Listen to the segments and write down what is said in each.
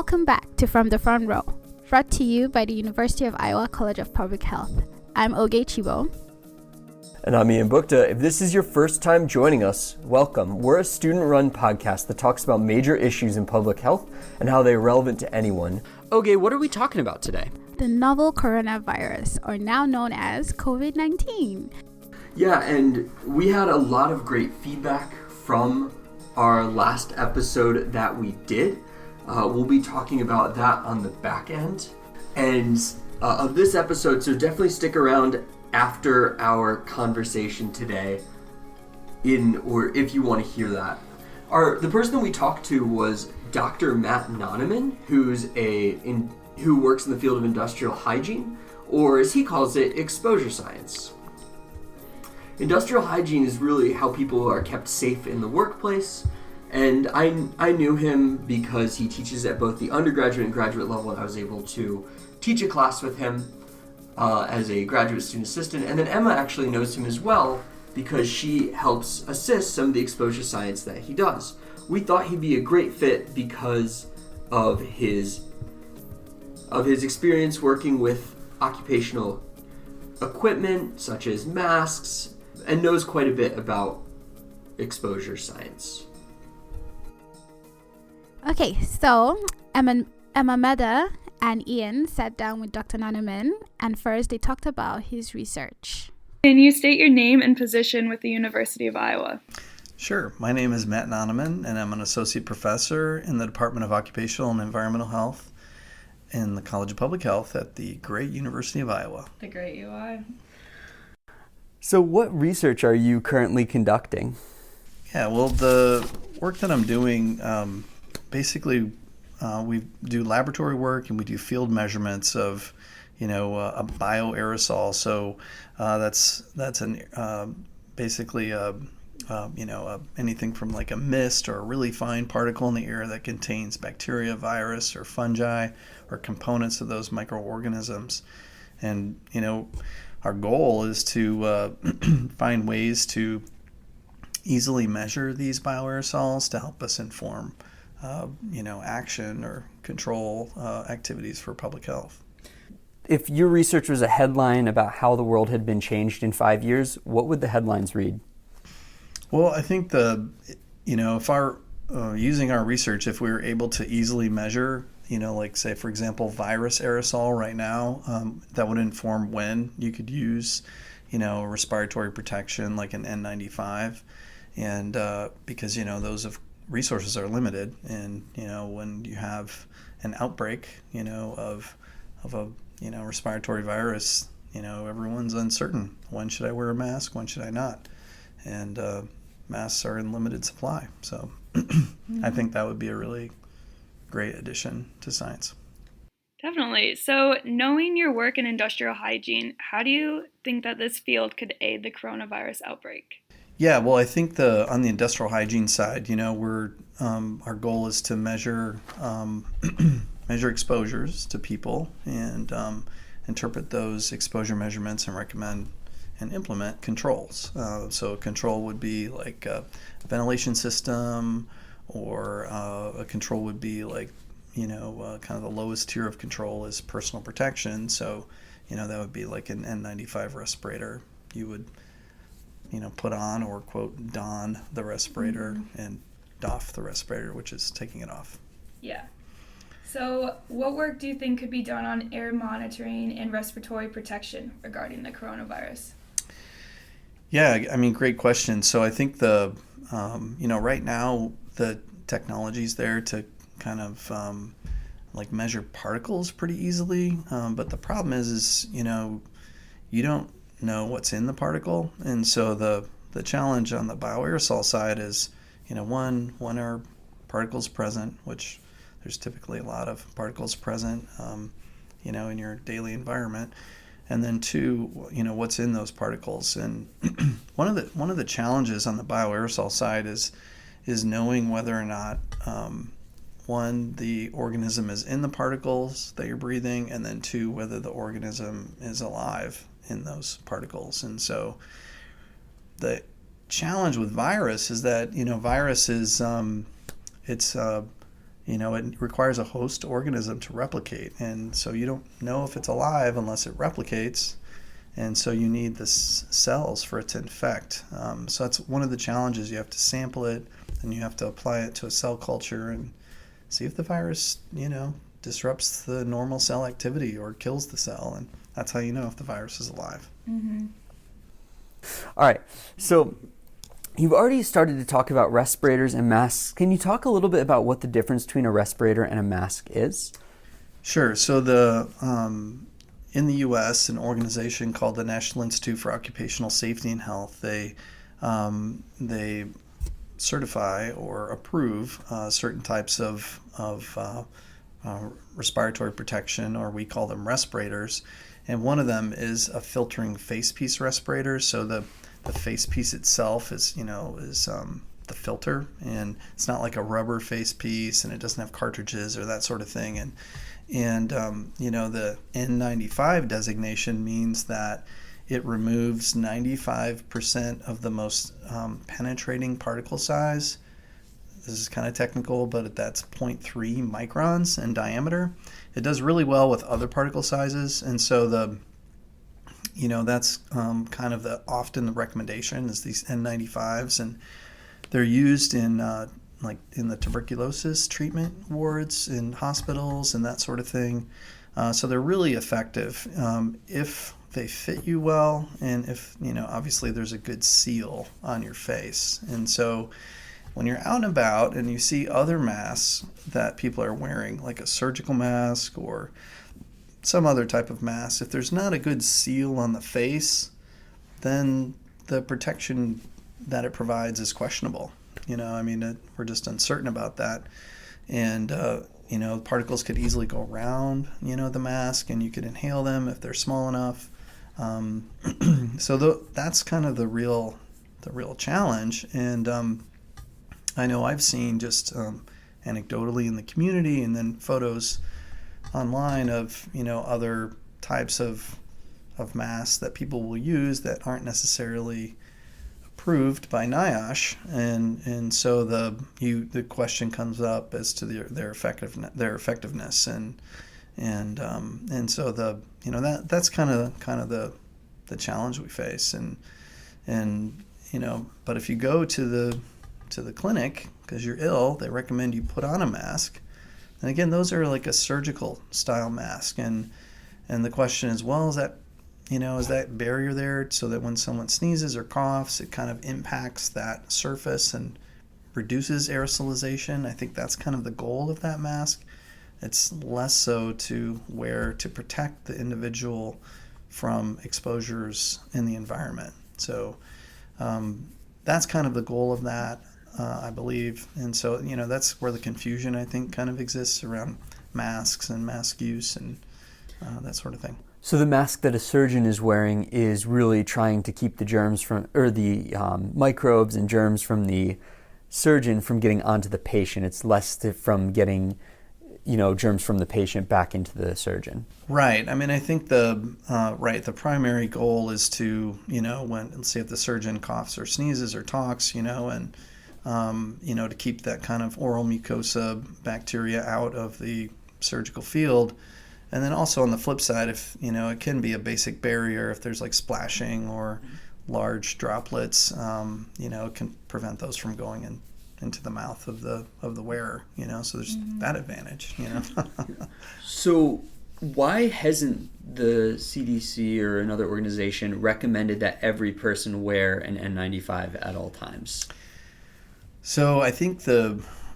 Welcome back to From the Front Row, brought to you by the University of Iowa College of Public Health. I'm Oge Chibo. And I'm Ian Bukta. If this is your first time joining us, welcome. We're a student-run podcast that talks about major issues in public health and how they are relevant to anyone. Oge, what are we talking about today? The novel coronavirus, or now known as COVID-19. Yeah, and we had a lot of great feedback from our last episode that we did. We'll be talking about that on the back end of this episode, so definitely stick around after our conversation today if you want to hear that. The person that we talked to was Dr. Matt Nonnenmann, who works in the field of industrial hygiene, or as he calls it, exposure science. Industrial hygiene is really how people are kept safe in the workplace, and I knew him because he teaches at both the undergraduate and graduate level, and I was able to teach a class with him as a graduate student assistant. And then Emma actually knows him as well because she helps assist some of the exposure science that he does. We thought he'd be a great fit because of his experience working with occupational equipment such as masks, and knows quite a bit about exposure science. Okay, so Emma Meda and Ian sat down with Dr. Nonnenmann, and first they talked about his research. Can you state your name and position with the University of Iowa? Sure. My name is Matt Nonnenmann, and I'm an associate professor in the Department of Occupational and Environmental Health in the College of Public Health at the great University of Iowa. The great UI. So what research are you currently conducting? Yeah, well, the work that I'm doing, basically, we do laboratory work and we do field measurements of, a bioaerosol. So that's basically anything from like a mist or a really fine particle in the air that contains bacteria, virus, or fungi, or components of those microorganisms. And our goal is to find ways to easily measure these bioaerosols to help us inform action or control activities for public health. If your research was a headline about how the world had been changed in 5 years, what would the headlines read? Well, I think if using our research, if we were able to easily measure, like say, for example, virus aerosol right now, that would inform when you could use, respiratory protection like an N95. And because, those resources are limited. And, when you have an outbreak, of a, respiratory virus, everyone's uncertain. When should I wear a mask? When should I not? And masks are in limited supply. So I think that would be a really great addition to science. Definitely. So knowing your work in industrial hygiene, how do you think that this field could aid the coronavirus outbreak? Yeah, well, I think on the industrial hygiene side, we're our goal is to measure exposures to people and interpret those exposure measurements and recommend and implement controls. So a control would be like a ventilation system, or a control would be like, kind of the lowest tier of control is personal protection. So, that would be like an N95 respirator. You would, put on or, quote, don the respirator and doff the respirator, which is taking it off. Yeah. So what work do you think could be done on air monitoring and respiratory protection regarding the coronavirus? Yeah, great question. So I think right now the technology's there to kind of measure particles pretty easily. But the problem is you don't know what's in the particle. And so the challenge on the bioaerosol side is, when are particles present, which there's typically a lot of particles present, in your daily environment. And then two, what's in those particles. And one of the challenges on the bioaerosol side is knowing whether or not, one, the organism is in the particles that you're breathing, and then two, whether the organism is alive in those particles. And so the challenge with virus is that, virus is, it requires a host organism to replicate. And so you don't know if it's alive unless it replicates. And so you need the cells for it to infect. So that's one of the challenges. You have to sample it, and you have to apply it to a cell culture and see if the virus, disrupts the normal cell activity or kills the cell. And that's how you know if the virus is alive. Mm-hmm. All right. So you've already started to talk about respirators and masks. Can you talk a little bit about what the difference between a respirator and a mask is? Sure. So in the U.S., an organization called the National Institute for Occupational Safety and Health, they certify or approve certain types of respiratory protection, or we call them respirators. And one of them is a filtering facepiece respirator. So the facepiece itself is the filter, and it's not like a rubber facepiece, and it doesn't have cartridges or that sort of thing. And the N95 designation means that it removes 95% of the most penetrating particle size. This is kind of technical, but that's 0.3 microns in diameter. It does really well with other particle sizes, and so that's kind of often the recommendation is these N95s, and they're used in the tuberculosis treatment wards in hospitals and that sort of thing. So they're really effective if they fit you well, and if obviously there's a good seal on your face. And so when you're out and about and you see other masks that people are wearing, like a surgical mask or some other type of mask, if there's not a good seal on the face, then the protection that it provides is questionable. We're just uncertain about that. And, particles could easily go around, the mask, and you could inhale them if they're small enough. So that's kind of the real challenge. And I know I've seen just anecdotally in the community, and then photos online of other types of masks that people will use that aren't necessarily approved by NIOSH, and so the question comes up as to their effectiveness, and so that's kind of the challenge we face, and but if you go to the clinic because you're ill, they recommend you put on a mask. And again, those are like a surgical style mask, and the question is, well, is that barrier there so that when someone sneezes or coughs, it kind of impacts that surface and reduces aerosolization? I think that's kind of the goal of that mask. It's less so to wear to protect the individual from exposures in the environment. So that's kind of the goal of that. I believe. And so, that's where the confusion, I think, kind of exists around masks and mask use and that sort of thing. So the mask that a surgeon is wearing is really trying to keep the germs or the microbes and germs from the surgeon from getting onto the patient. It's less from getting, germs from the patient back into the surgeon. Right. I think the primary goal is to, let's say if the surgeon coughs or sneezes or talks, and to keep that kind of oral mucosa bacteria out of the surgical field. And then also on the flip side, if, it can be a basic barrier if there's like splashing or large droplets, it can prevent those from going into the mouth of the wearer, so there's that advantage, So why hasn't the CDC or another organization recommended that every person wear an N95 at all times? So I think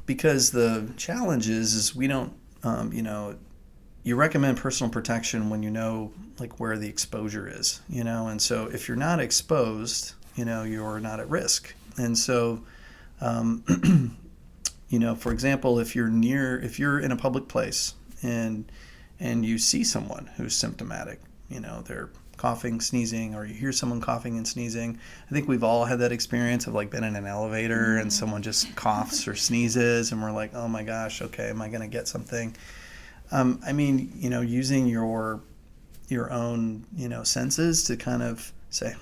because the challenge is we don't, you recommend personal protection when like where the exposure is, and so if you're not exposed, you're not at risk. And so, for example, if you're in a public place and you see someone who's symptomatic, they're coughing, sneezing, or you hear someone coughing and sneezing. I think we've all had that experience of like been in an elevator and someone just coughs or sneezes and we're like, oh my gosh, okay, am I going to get something? Using your own, senses to kind of say,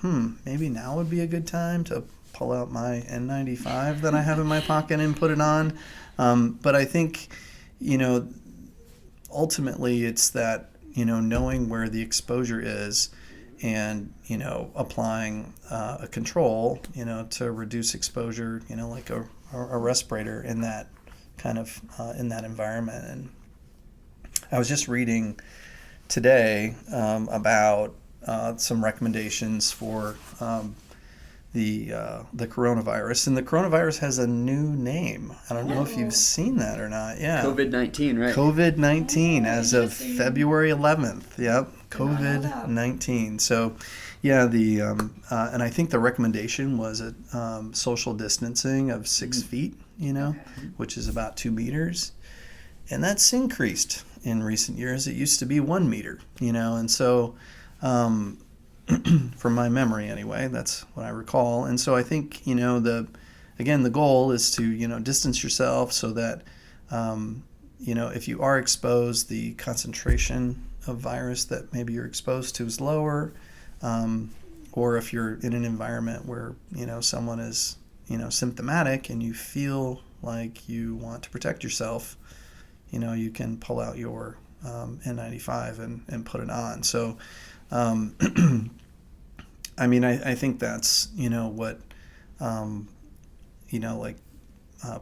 maybe now would be a good time to pull out my N95 that I have in my pocket and put it on. But I think ultimately it's that, knowing where the exposure is and, applying a control, to reduce exposure, like a respirator in that kind of, in that environment. And I was just reading today about some recommendations for the coronavirus, and the coronavirus has a new name. I don't know if you've seen that or not. Yeah, COVID-19, right? COVID-19 as of February 11th. Yep, COVID-19. So, yeah, and I think the recommendation was a social distancing of 6 feet, which is about 2 meters, and that's increased in recent years. It used to be 1 meter, and so. From my memory anyway, that's what I recall. And so I think, the goal is to, distance yourself so that, if you are exposed, the concentration of virus that maybe you're exposed to is lower. Or if you're in an environment where, someone is, symptomatic and you feel like you want to protect yourself, you can pull out your N95 and put it on. So, I think that's, what,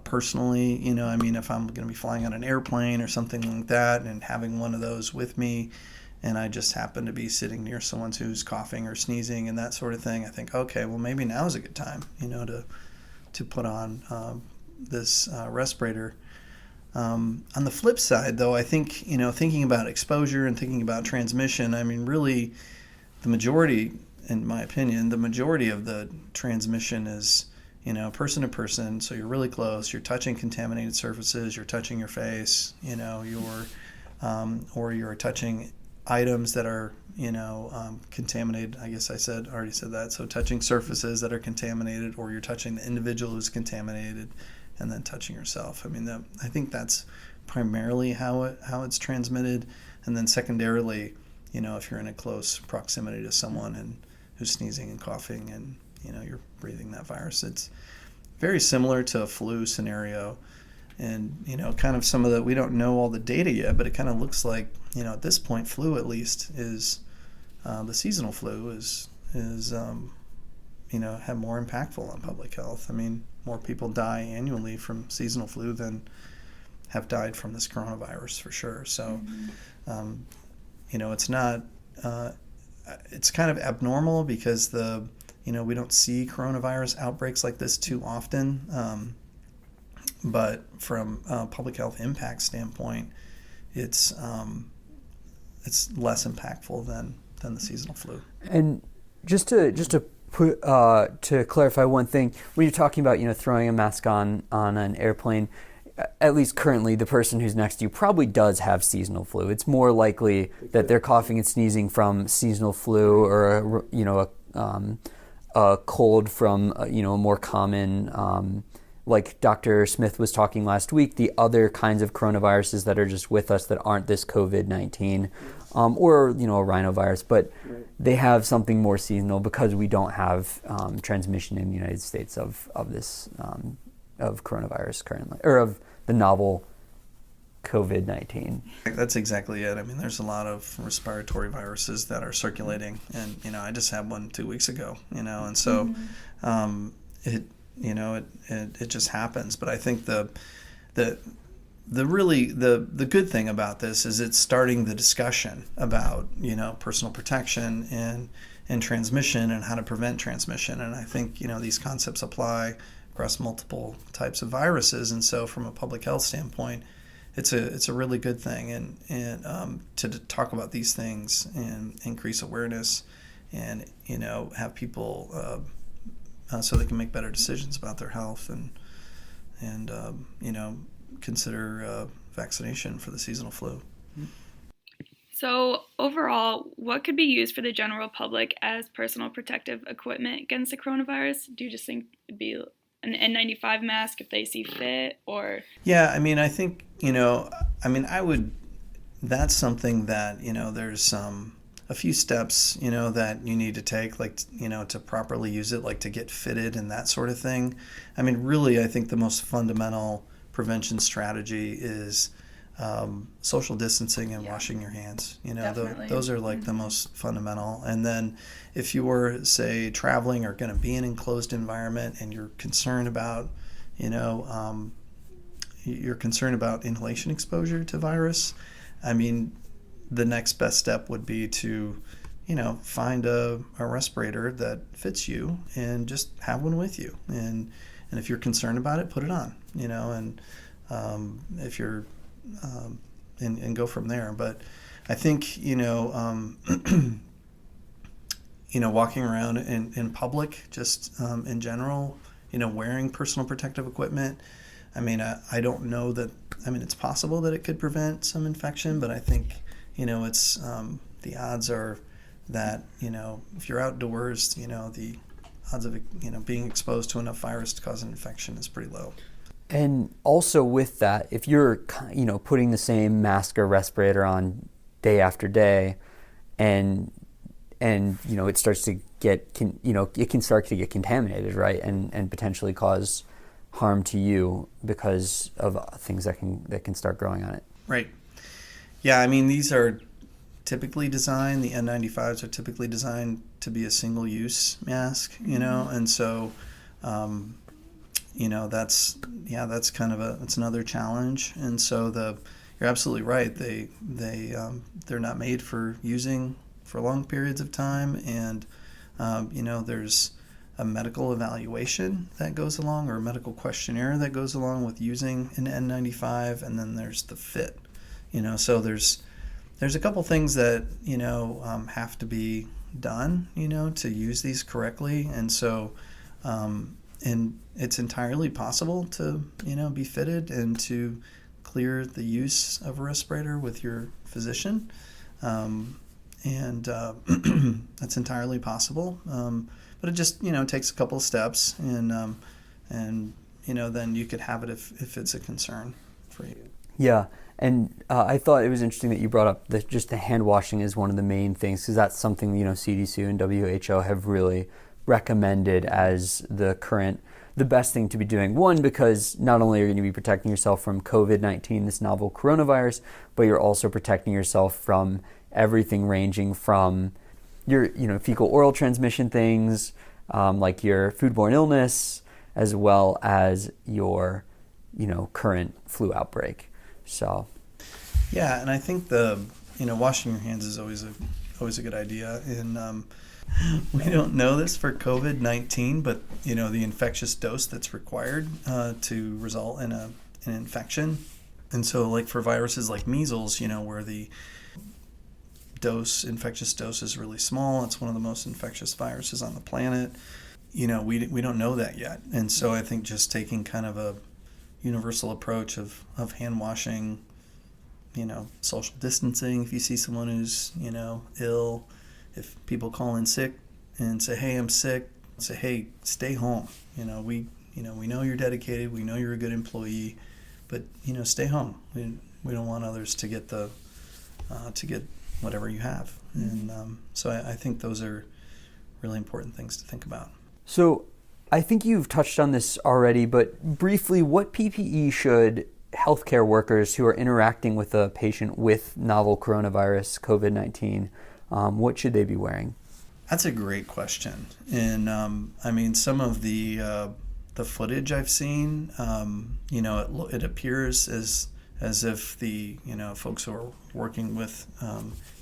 personally, if I'm going to be flying on an airplane or something like that and having one of those with me, and I just happen to be sitting near someone who's coughing or sneezing and that sort of thing, I think, okay, well, maybe now is a good time, to put on this respirator. On the flip side, though, I think, thinking about exposure and thinking about transmission, really the majority, in my opinion, the majority of the transmission is, person to person. So you're really close, you're touching contaminated surfaces, you're touching your face, or you're touching items that are, contaminated. I guess I already said that. So touching surfaces that are contaminated, or you're touching the individual who's contaminated, and then touching yourself. I think that's primarily how it's transmitted, and then secondarily, if you're in a close proximity to someone and who's sneezing and coughing, and you're breathing that virus, it's very similar to a flu scenario. And kind of some of the, we don't know all the data yet, but it kind of looks like at this point, flu at least is the seasonal flu is have more impactful on public health. More people die annually from seasonal flu than have died from this coronavirus, for sure. So, it's not, it's kind of abnormal because we don't see coronavirus outbreaks like this too often. But from a public health impact standpoint, it's less impactful than the seasonal flu. And just to put to clarify one thing, when you're talking about throwing a mask on an airplane, at least currently, the person who's next to you probably does have seasonal flu. It's more likely that they're coughing and sneezing from seasonal flu, or a cold from a more common, like Dr. Smith was talking last week, the other kinds of coronaviruses that are just with us that aren't this COVID-19, or a rhinovirus, but they have something more seasonal because we don't have transmission in the United States of this of coronavirus currently, or of the novel COVID-19. That's exactly it. There's a lot of respiratory viruses that are circulating, and I just had one 2 weeks ago, and so it just happens. But I think the good thing about this is it's starting the discussion about personal protection and transmission and how to prevent transmission. And I think these concepts apply across multiple types of viruses. And so from a public health standpoint, it's a really good thing, and to talk about these things and increase awareness, and have people so they can make better decisions about their health, and consider vaccination for the seasonal flu. So overall, what could be used for the general public as personal protective equipment against the coronavirus? Do you just think it'd be an N95 mask if they see fit, or? Yeah, I think, I would, that's something that, there's a few steps, that you need to take, like, to properly use it, like to get fitted and that sort of thing. Really, I think the most fundamental prevention strategy is social distancing and washing your hands. Definitely. Those are like the most fundamental. And then if you were, say, traveling or going to be in an enclosed environment and you're concerned about, you're concerned about inhalation exposure to virus, I mean, the next best step would be to, find a respirator that fits you and just have one with you. And if you're concerned about it, put it on, and if you're, and go from there. But I think, walking around in public, just in general, wearing personal protective equipment, I mean, I don't know that, it's possible that it could prevent some infection, but I think, it's, the odds are that, if you're outdoors, the odds of, being exposed to enough virus to cause an infection is pretty low. And also with that, if you're, putting the same mask or respirator on day after day, and it starts to get, it can start to get contaminated, right, and potentially cause harm to you because of things that can start growing on it. Right. Yeah, I mean, these are typically designed, the N95s are typically designed to be a single-use mask, and so, that's kind of it's another challenge. And so you're absolutely right. They're not made for using for long periods of time, and there's a medical evaluation that goes along, or a medical questionnaire that goes along with using an N95, and then there's the fit. So there's a couple things that have to be done to use these correctly, and so and it's entirely possible to be fitted and to clear the use of a respirator with your physician, and that's entirely possible. But it just takes a couple of steps, and then you could have it if it's a concern for you. Yeah, and I thought it was interesting that you brought up just the hand washing is one of the main things, because that's something CDC and WHO have really recommended as the best thing to be doing. One, because not only are you going to be protecting yourself from COVID-19, this novel coronavirus, but you're also protecting yourself from everything ranging from your fecal oral transmission things, like your foodborne illness, as well as your current flu outbreak. So yeah, and I think washing your hands is always a good idea. And we don't know this for COVID-19, but the infectious dose that's required to result in an infection. And so, like for viruses like measles, where the infectious dose is really small, it's one of the most infectious viruses on the planet. We don't know that yet. And so I think just taking kind of a universal approach of hand washing, social distancing. If you see someone who's ill, if people call in sick and say, hey, I'm sick, say, hey, stay home. We know you're dedicated, we know you're a good employee, but stay home. We don't want others to get to get whatever you have. And so I think those are really important things to think about. So I think you've touched on this already, but briefly, what PPE should healthcare workers who are interacting with a patient with novel coronavirus, COVID-19, what should they be wearing? That's a great question. And some of the footage I've seen, it appears as if the folks who are working with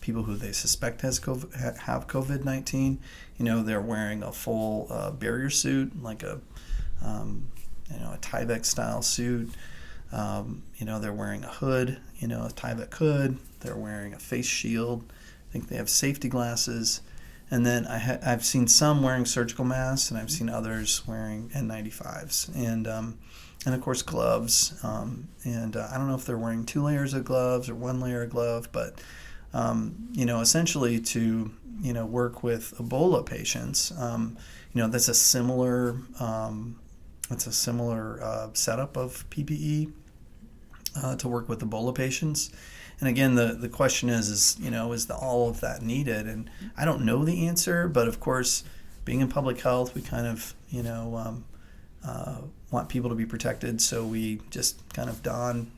people who they suspect have COVID-19, they're wearing a full barrier suit, like a Tyvek style suit. They're wearing a hood, a Tyvek hood. They're wearing a face shield. I think they have safety glasses. And then I've seen some wearing surgical masks, and I've seen others wearing N95s. And of course gloves. And I don't know if they're wearing 2 layers of gloves or 1 layer of glove, but essentially to work with Ebola patients, that's a similar setup of PPE to work with Ebola patients. And again, the question is all of that needed? And I don't know the answer, but of course, being in public health, we kind of want people to be protected, so we just kind of don,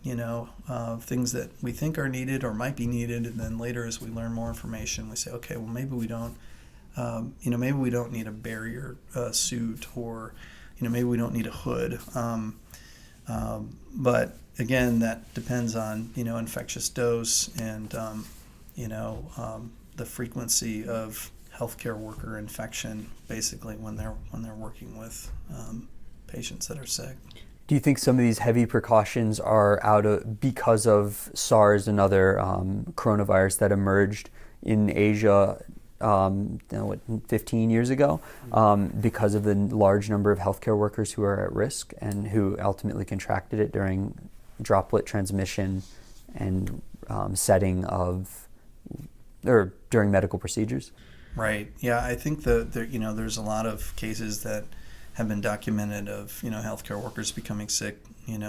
things that we think are needed or might be needed, and then later, as we learn more information, we say, okay, well, maybe we don't, maybe we don't need a barrier suit, or, maybe we don't need a hood. But again, that depends on, infectious dose and, the frequency of healthcare worker infection, basically when they're working with patients that are sick. Do you think some of these heavy precautions are because of SARS and other coronavirus that emerged in Asia 15 years ago, because of the large number of healthcare workers who are at risk and who ultimately contracted it during droplet transmission and setting of, or during medical procedures? Right. Yeah, I think there's a lot of cases that have been documented of, healthcare workers becoming sick,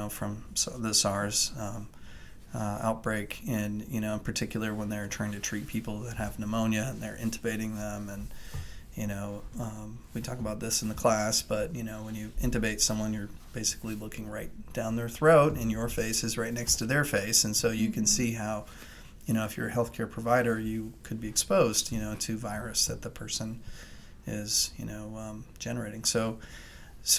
from the SARS outbreak, and, in particular when they're trying to treat people that have pneumonia and they're intubating them. And, we talk about this in the class, but, when you intubate someone, you're basically looking right down their throat and your face is right next to their face. And so you can see how, if you're a healthcare provider, you could be exposed, to virus that the person is, generating. So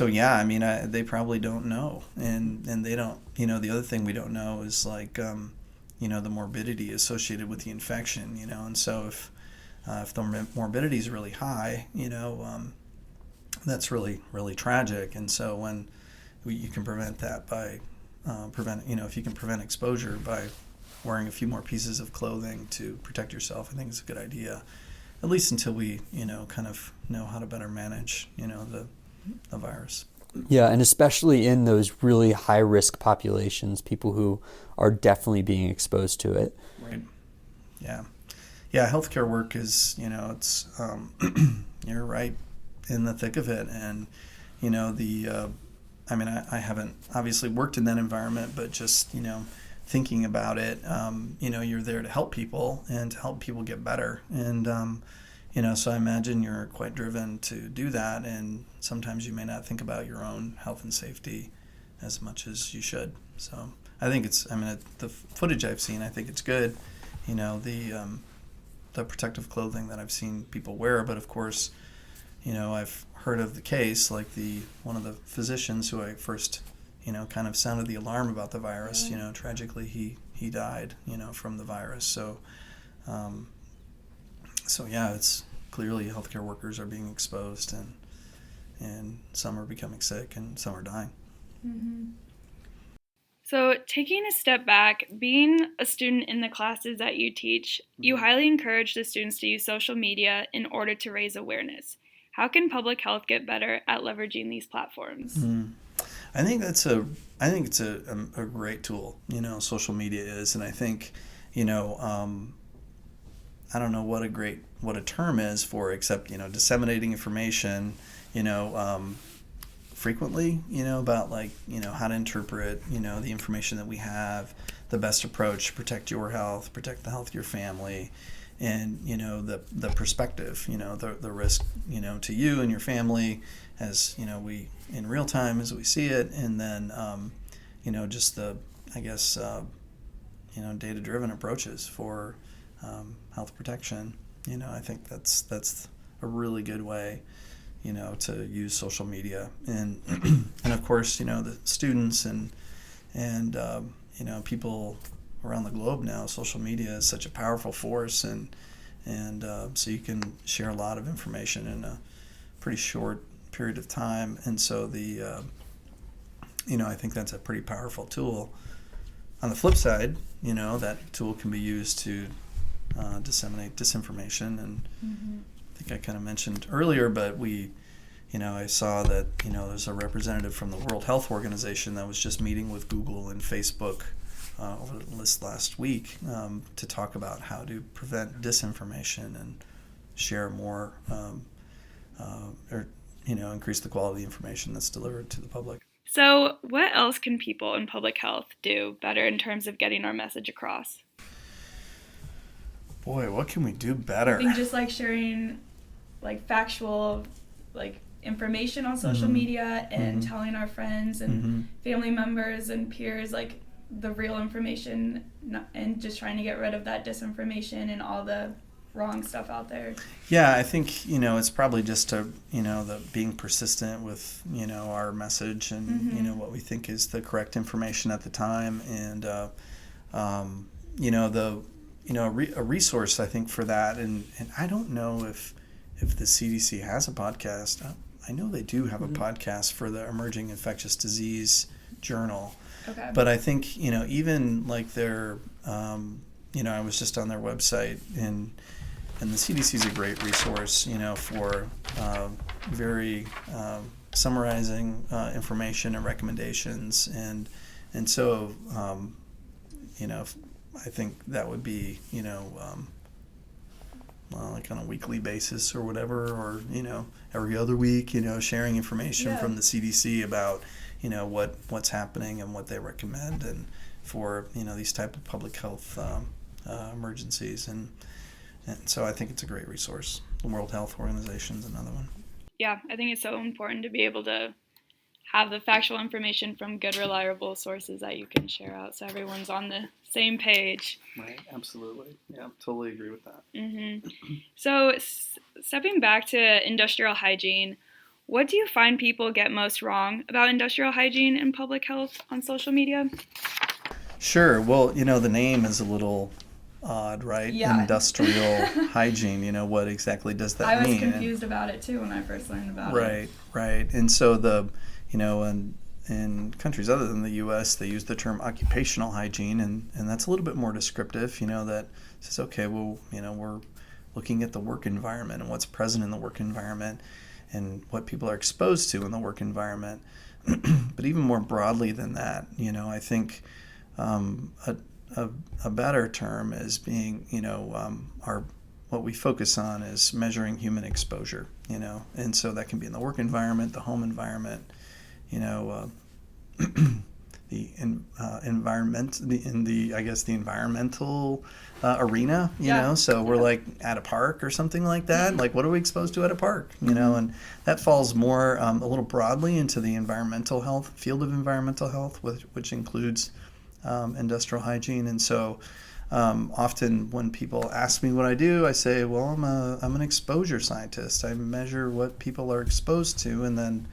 yeah, I mean, they probably don't know, and they don't, the other thing we don't know is like, the morbidity associated with the infection, and so if the morbidity is really high, that's really, really tragic. And so when you can prevent that by, if you can prevent exposure by wearing a few more pieces of clothing to protect yourself, I think it's a good idea, at least until we, kind of know how to better manage, the virus. Yeah, and especially in those really high-risk populations, people who are definitely being exposed to it. Right. Yeah. Yeah, healthcare work is, it's, you're right in the thick of it. And, I haven't obviously worked in that environment, but just, thinking about it, you're there to help people and to help people get better. And, so I imagine you're quite driven to do that, and sometimes you may not think about your own health and safety as much as you should. So I think the footage I've seen, I think it's good, the protective clothing that I've seen people wear. But of course, I've heard of the case, like one of the physicians who I first, kind of sounded the alarm about the virus, tragically he died, from the virus. So yeah, it's clearly healthcare workers are being exposed, and some are becoming sick and some are dying. Mm-hmm. So taking a step back, being a student in the classes that you teach, you highly encourage the students to use social media in order to raise awareness. How can public health get better at leveraging these platforms? Mm-hmm. I think it's a great tool, social media is, and I think, I don't know what a term is for, except, disseminating information, frequently, about how to interpret, the information that we have, the best approach to protect your health, protect the health of your family, and, the perspective, the risk, to you and your family as, we in real time as we see it. And then, just the, I guess, data-driven approaches for health protection. I think that's a really good way, to use social media. And and of course, the students and people around the globe now, social media is such a powerful force, and so you can share a lot of information in a pretty short period of time. And so I think that's a pretty powerful tool. On the flip side, that tool can be used to disseminate disinformation. And I think I kind of mentioned earlier, but I saw that, there's a representative from the World Health Organization that was just meeting with Google and Facebook over this last week to talk about how to prevent disinformation and share more or increase the quality of the information that's delivered to the public. So what else can people in public health do better in terms of getting our message across? Boy, what can we do better? I think just sharing factual information on social media and telling our friends and family members and peers like the real information, and just trying to get rid of that disinformation and all the wrong stuff out there. Yeah, I think, it's probably just the being persistent with, our message and, what we think is the correct information at the time. And, a resource, I think, for that. And I don't know if the CDC has a podcast. I know they do have a podcast for the Emerging Infectious Disease Journal. Okay. But I think, even like their, I was just on their website, and the CDC is a great resource, for very summarizing information and recommendations. And so, I think that would be, like on a weekly basis or whatever, or, every other week, sharing information from the CDC about, what's happening and what they recommend, and for, these type of public health emergencies. And so I think it's a great resource. The World Health Organization is another one. Yeah, I think it's so important to be able to have the factual information from good, reliable sources that you can share out so everyone's on the same page. Right, absolutely. Yeah, totally agree with that. So stepping back to industrial hygiene, what do you find people get most wrong about industrial hygiene and public health on social media? Sure. Well, the name is a little odd, right? Yeah. Industrial hygiene, what exactly does that mean? I was confused about it too when I first learned about it. Right. And so in countries other than the U.S., they use the term occupational hygiene, and that's a little bit more descriptive, that says, okay, well, we're looking at the work environment and what's present in the work environment and what people are exposed to in the work environment. But even more broadly than that, I think a better term is being, what we focus on is measuring human exposure, and so that can be in the work environment, the home environment, the environmental arena, so we're like at a park or something like that. Like, what are we exposed to at a park, and that falls more a little broadly into the environmental health field of environmental health, which includes industrial hygiene. And so often when people ask me what I do, I say, well, I'm an exposure scientist. I measure what people are exposed to and then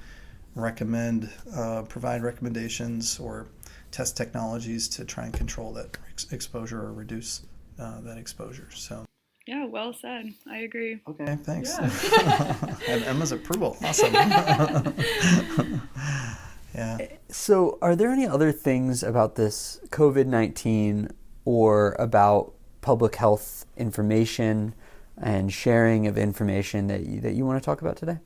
provide recommendations or test technologies to try and control that exposure or reduce that exposure. So. Yeah, well said. I agree. Okay, thanks. Yeah. I have Emma's approval. Awesome. Yeah. So are there any other things about this COVID-19 or about public health information and sharing of information that you want to talk about today?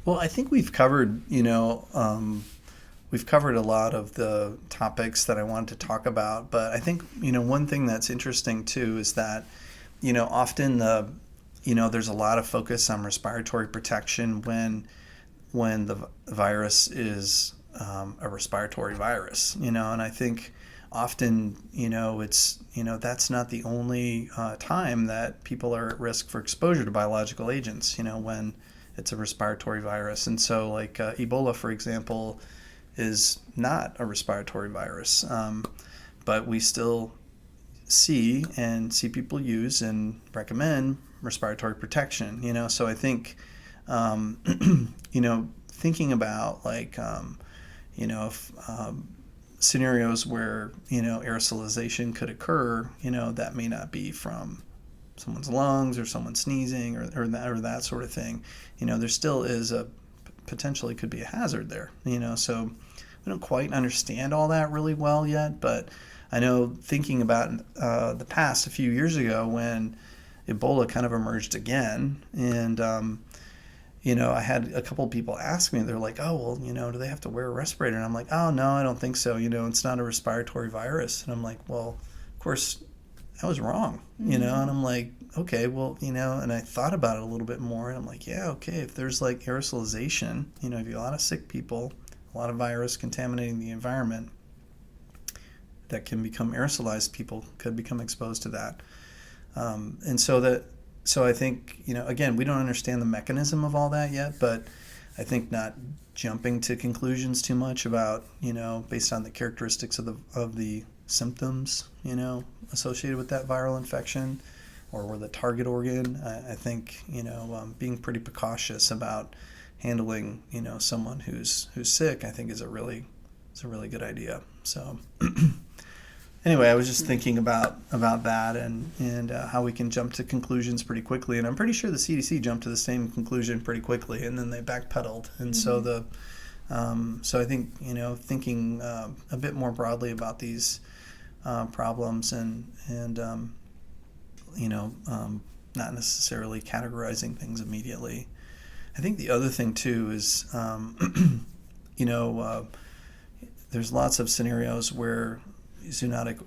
Well, I think we've covered, we've covered a lot of the topics that I wanted to talk about. But I think, one thing that's interesting too is that, often there's a lot of focus on respiratory protection when the virus is a respiratory virus, and I think often, it's, that's not the only time that people are at risk for exposure to biological agents, when it's a respiratory virus. And so like Ebola, for example, is not a respiratory virus, but we still see people use and recommend respiratory protection, so I think, thinking about like, if scenarios where, aerosolization could occur, that may not be from someone's lungs or someone sneezing or that sort of thing. There still is potentially could be a hazard there, so we don't quite understand all that really well yet. But I know thinking about the past, a few years ago when Ebola kind of emerged again, and I had a couple of people ask me, they're like, oh, well, do they have to wear a respirator? And I'm like, oh, no, I don't think so. It's not a respiratory virus. And I'm like, well, of course, I was wrong, and I'm like, okay, well, and I thought about it a little bit more, and I'm like, yeah, okay, if there's like aerosolization, if you have a lot of sick people, a lot of virus contaminating the environment that can become aerosolized, people could become exposed to that. So I think, again, we don't understand the mechanism of all that yet, but I think not jumping to conclusions too much about, based on the characteristics of the symptoms, associated with that viral infection or the target organ. I think, being pretty precautious about handling, someone who's sick, I think is a really good idea. So anyway, I was just thinking about that and how we can jump to conclusions pretty quickly. And I'm pretty sure the CDC jumped to the same conclusion pretty quickly, and then they backpedaled. And so so I think, thinking a bit more broadly about these problems and not necessarily categorizing things immediately. I think the other thing too is, there's lots of scenarios where zoonotic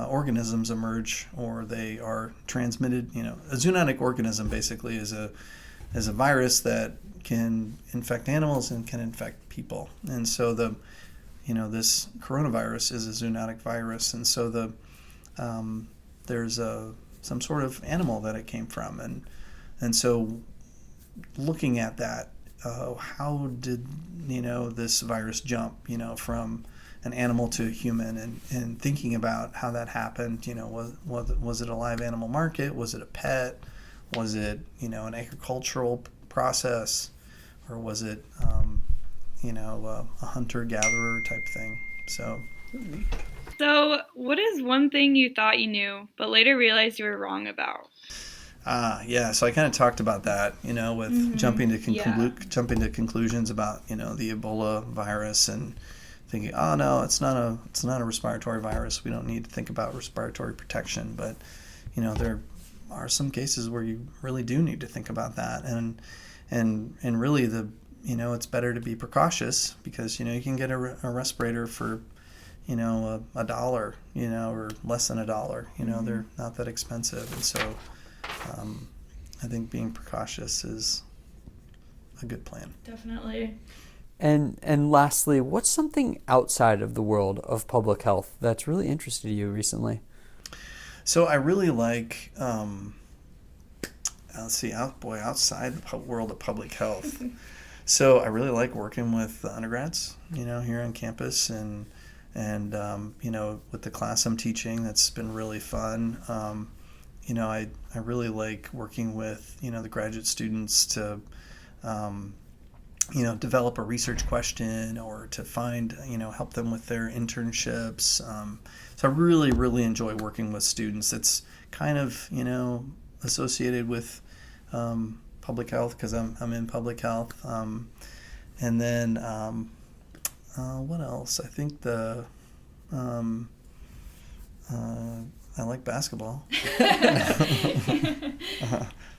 organisms emerge or they are transmitted. A zoonotic organism basically is a virus that can infect animals and can infect people. And so this coronavirus is a zoonotic virus, and so there's some sort of animal that it came from, and so looking at that, how did this virus jump from an animal to a human, and thinking about how that happened. Was it a live animal market? Was it a pet? Was it an agricultural process, or was it a hunter-gatherer type thing? So what is one thing you thought you knew but later realized you were wrong about? Yeah. So I kind of talked about that, with jumping to conclusions about the Ebola virus and thinking, oh no, it's not a respiratory virus. We don't need to think about respiratory protection. But there are some cases where you really do need to think about that, and really it's better to be precautious because you can get a respirator for $1, or less than $1. They're not that expensive, and so I think being precautious is a good plan. Definitely. And lastly, what's something outside of the world of public health that's really interested you recently? So I really like, outside the world of public health. So I really like working with the undergrads, here on campus, and with the class I'm teaching. That's been really fun. I really like working with, the graduate students to, develop a research question or to find, help them with their internships. So I really, really enjoy working with students. It's kind of, associated with public health because I'm in public health. And then what else? I think I like basketball.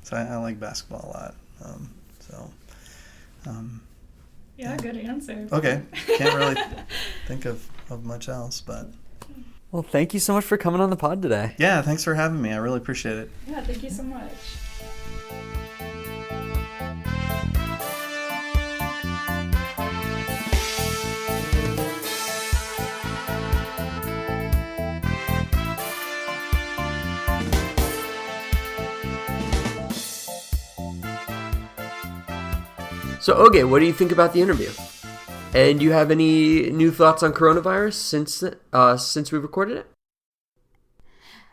So I like basketball a lot. Yeah, good answer. Okay. Can't really think of much else, but. Well, thank you so much for coming on the pod today. Yeah, thanks for having me. I really appreciate it. Yeah, thank you so much. So, okay, what do you think about the interview? And do you have any new thoughts on coronavirus since we recorded it?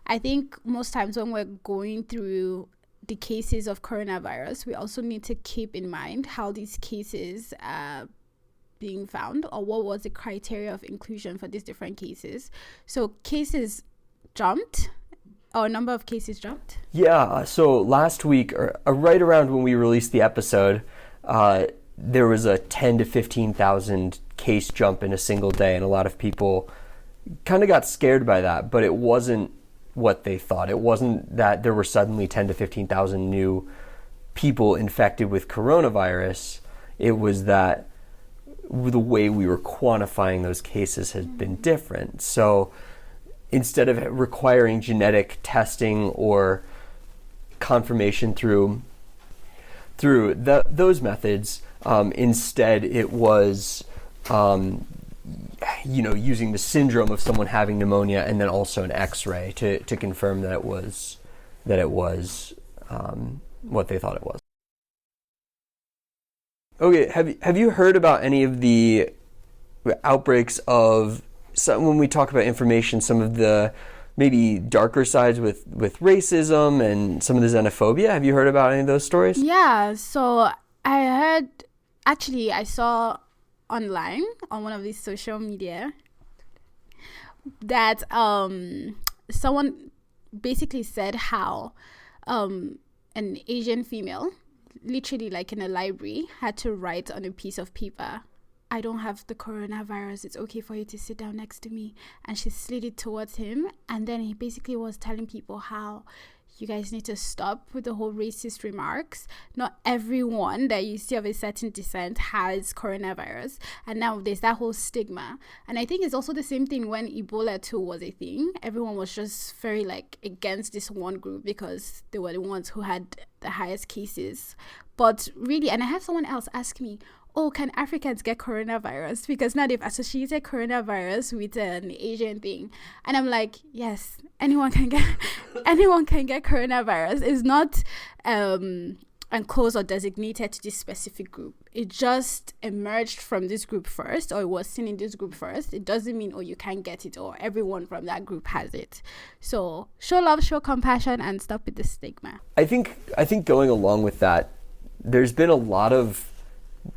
I think most times when we're going through the cases of coronavirus, we also need to keep in mind how these cases are being found, or what was the criteria of inclusion for these different cases. So cases jumped, or number of cases jumped? Yeah, so last week, or right around when we released the episode, there was a 10 to 15,000 case jump in a single day, and a lot of people kind of got scared by that, but it wasn't what they thought. It wasn't that there were suddenly 10 to 15,000 new people infected with coronavirus. It was that the way we were quantifying those cases has been different. So instead of requiring genetic testing or confirmation through those methods, instead it was using the syndrome of someone having pneumonia and then also an X-ray to confirm that it was what they thought it was. Okay, have you heard about any of the outbreaks of when we talk about information, some of the maybe darker sides with racism and some of the xenophobia? Have you heard about any of those stories? Yeah, so I saw online on one of these social media that someone basically said how an Asian female, literally like in a library, had to write on a piece of paper, "I don't have the coronavirus, it's okay for you to sit down next to me." And she slid it towards him, and then he basically was telling people how you guys need to stop with the whole racist remarks. Not everyone that you see of a certain descent has coronavirus. And now there's that whole stigma. And I think it's also the same thing when Ebola too was a thing. Everyone was just very like against this one group because they were the ones who had the highest cases. But really, and I had someone else ask me, "Oh, can Africans get coronavirus?" Because now they've associated coronavirus with an Asian thing. And I'm like, yes, anyone can get coronavirus. It's not enclosed or designated to this specific group. It just emerged from this group first, or it was seen in this group first. It doesn't mean, oh, you can't get it, or everyone from that group has it. So show love, show compassion, and stop with the stigma. I think going along with that, there's been a lot of,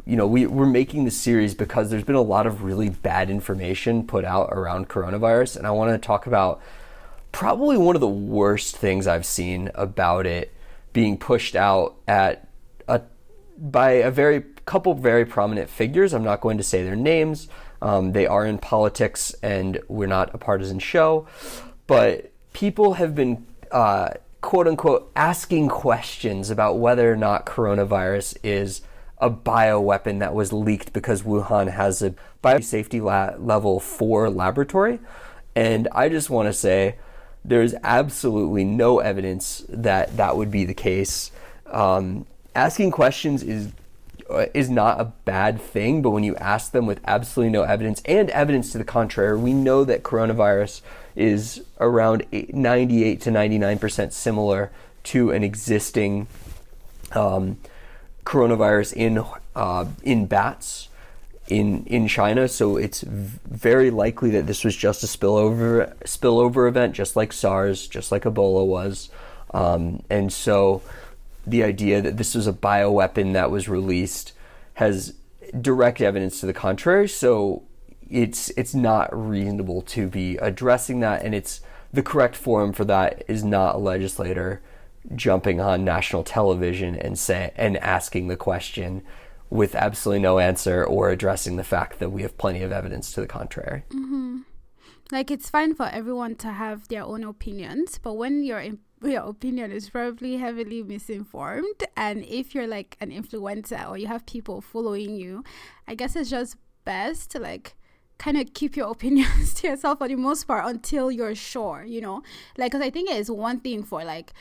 we're making this series because there's been a lot of really bad information put out around coronavirus. And I want to talk about probably one of the worst things I've seen about it being pushed out by a couple very prominent figures. I'm not going to say their names. They are in politics and we're not a partisan show. But people have been, quote unquote, asking questions about whether or not coronavirus is a bioweapon that was leaked because Wuhan has a biosafety level 4 laboratory. And I just want to say there's absolutely no evidence that that would be the case. Asking questions is not a bad thing, but when you ask them with absolutely no evidence and evidence to the contrary, we know that coronavirus is around 98 to 99% similar to an existing coronavirus in bats in China. So it's very likely that this was just a spillover event, just like SARS, just like Ebola was. And so the idea that this was a bioweapon that was released has direct evidence to the contrary. So it's not reasonable to be addressing that, and it's the correct forum for that is not a legislator jumping on national television and asking the question with absolutely no answer or addressing the fact that we have plenty of evidence to the contrary. Mm-hmm. Like, it's fine for everyone to have their own opinions, but when your opinion is probably heavily misinformed, and if you're like an influencer or you have people following you, I guess it's just best to like kind of keep your opinions to yourself for the most part until you're sure, like, because I think it is one thing for like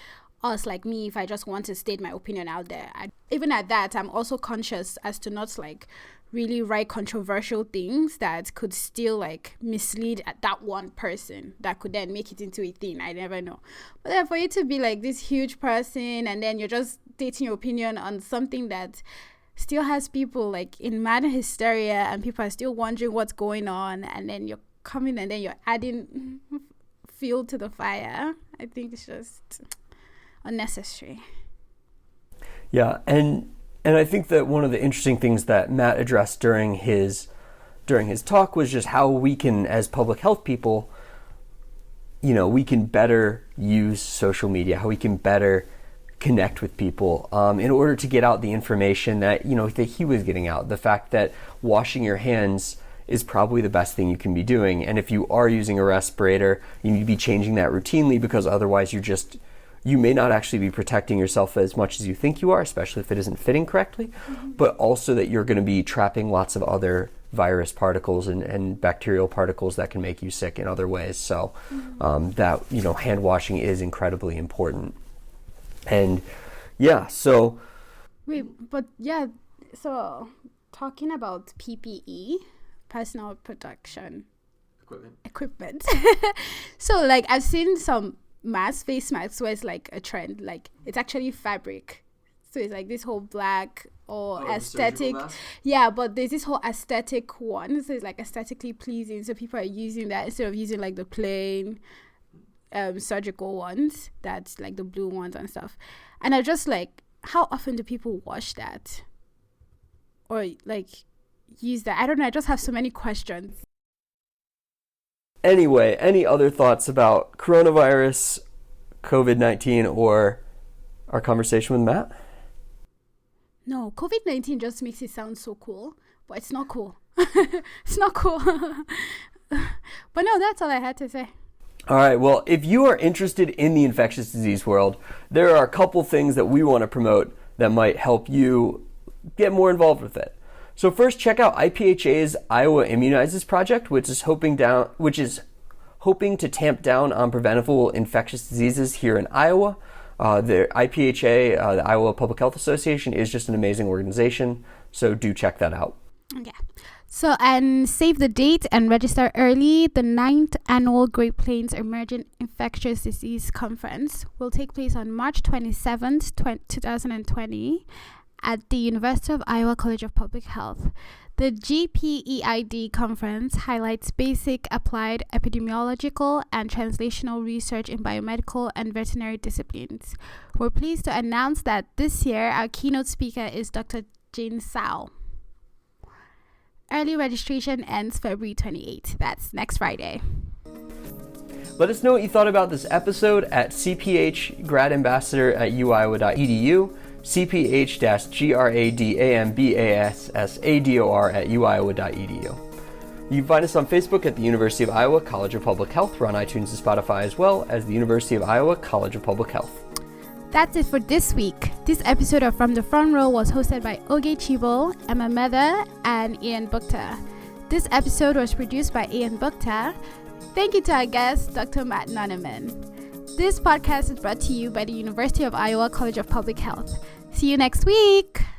us, like me, if I just want to state my opinion out there. Even at that, I'm also conscious as to not like really write controversial things that could still like mislead that one person that could then make it into a thing. I never know. But then for you to be like this huge person and then you're just stating your opinion on something that still has people like in mad hysteria and people are still wondering what's going on, and then you're coming and then you're adding fuel to the fire, I think it's just unnecessary. Yeah, and I think that one of the interesting things that Matt addressed during his talk was just how we can, as public health people, we can better use social media, how we can better connect with people in order to get out the information that that he was getting out. The fact that washing your hands is probably the best thing you can be doing, and if you are using a respirator, you need to be changing that routinely, because otherwise you may not actually be protecting yourself as much as you think you are, especially if it isn't fitting correctly, but also that you're going to be trapping lots of other virus particles and bacterial particles that can make you sick in other ways. So that, hand washing is incredibly important. And yeah, so... So talking about PPE, personal protection equipment. So like I've seen some face masks where it's like a trend, like it's actually fabric, So it's like this whole black or Oh, the surgical aesthetic. mask? Yeah, but there's this whole aesthetic one. So it's like aesthetically pleasing. So people are using that instead of using like the plain surgical ones. That's like the blue ones and stuff. And I just like, how often do people wash that? Or like use that? I don't know. I just have so many questions. Anyway, any other thoughts about coronavirus, COVID-19, or our conversation with Matt? No, COVID-19 just makes it sound so cool, but it's not cool. It's not cool. But no, that's all I had to say. All right, well, if you are interested in the infectious disease world, there are a couple things that we want to promote that might help you get more involved with it. So first, check out IPHA's Iowa Immunizes project, which is hoping to tamp down on preventable infectious diseases here in Iowa. The IPHA, the Iowa Public Health Association, is just an amazing organization, so do check that out. Yeah. So, and save the date and register early. The 9th Annual Great Plains Emerging Infectious Disease Conference will take place on March 27th, 2020 at the University of Iowa College of Public Health. The GPEID conference highlights basic, applied, epidemiological, and translational research in biomedical and veterinary disciplines. We're pleased to announce that this year our keynote speaker is Dr. Jane Sao. Early registration ends February 28th. That's next Friday. Let us know what you thought about this episode at cphgradambassador@uiowa.edu, cph-gradambassador@uiowa.edu. You can find us on Facebook at the University of Iowa College of Public Health. We're on iTunes and Spotify as well as the University of Iowa College of Public Health. That's it for this week. This episode of From the Front Row was hosted by Oge Chibo, Emma Mather, and Ian Bukta. This episode was produced by Ian Bukta. Thank you to our guest, Dr. Matt Nonnenmann. This podcast is brought to you by the University of Iowa College of Public Health. See you next week.